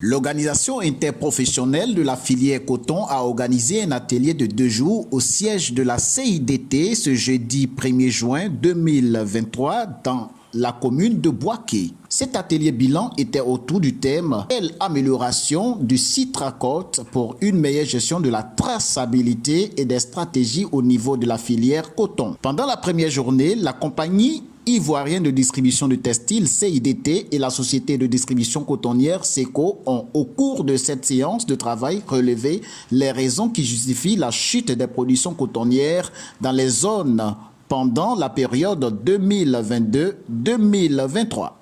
L'organisation interprofessionnelle de la filière coton a organisé un atelier de 2 jours au siège de la CIDT ce jeudi 1er juin 2023 dans la commune de Boaké. Cet atelier bilan était autour du thème « Quelle amélioration du Citracote pour une meilleure gestion de la traçabilité et des stratégies au niveau de la filière coton ». Pendant la première journée, la compagnie ivoirienne de distribution de textiles CIDT et la société de distribution cotonnière SECO ont, au cours de cette séance de travail, relevé les raisons qui justifient la chute des productions cotonnières dans les zones pendant la période 2022-2023.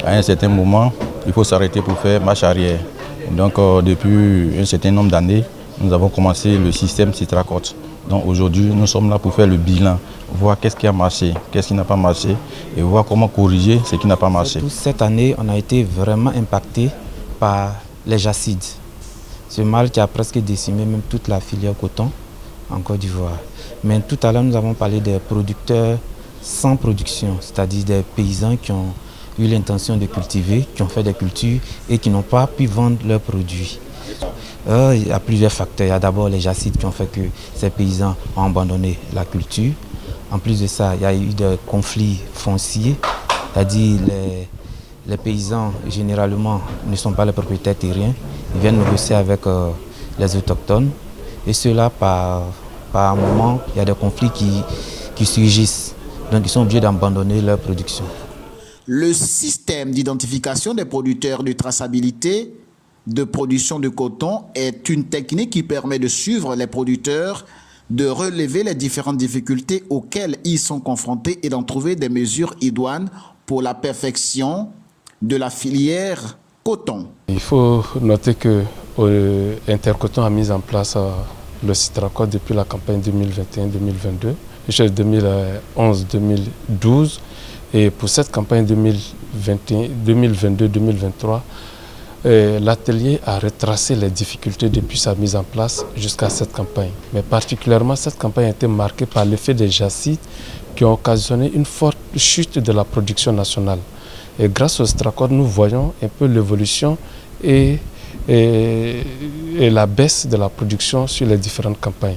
À un certain moment, il faut s'arrêter pour faire marche arrière. Donc depuis un certain nombre d'années, nous avons commencé le système Citracote. Donc aujourd'hui, nous sommes là pour faire le bilan, voir qu'est-ce qui a marché, qu'est-ce qui n'a pas marché et voir comment corriger ce qui n'a pas marché. Cette année, on a été vraiment impacté par les jacides. Ce mal qui a presque décimé même toute la filière coton en Côte d'Ivoire. Mais tout à l'heure, nous avons parlé des producteurs sans production, c'est-à-dire des paysans qui ont eu l'intention de cultiver, qui ont fait des cultures et qui n'ont pas pu vendre leurs produits. Il y a plusieurs facteurs. Il y a d'abord les jacides qui ont fait que ces paysans ont abandonné la culture. En plus de ça, il y a eu des conflits fonciers, c'est-à-dire les paysans généralement ne sont pas les propriétaires terriens. Ils viennent négocier avec les autochtones et cela par un moment, il y a des conflits qui surgissent. Donc ils sont obligés d'abandonner leur production. Le système d'identification des producteurs de traçabilité de production de coton est une technique qui permet de suivre les producteurs, de relever les différentes difficultés auxquelles ils sont confrontés et d'en trouver des mesures idoines pour la perfection de la filière coton. Il faut noter que Intercoton a mis en place le Citracote depuis la campagne 2021-2022, jusqu'à 2011-2012. Et pour cette campagne 2022-2023, l'atelier a retracé les difficultés depuis sa mise en place jusqu'à cette campagne. Mais particulièrement, cette campagne a été marquée par l'effet des jacides qui ont occasionné une forte chute de la production nationale. Et grâce au Citracote, nous voyons un peu l'évolution et la baisse de la production sur les différentes campagnes.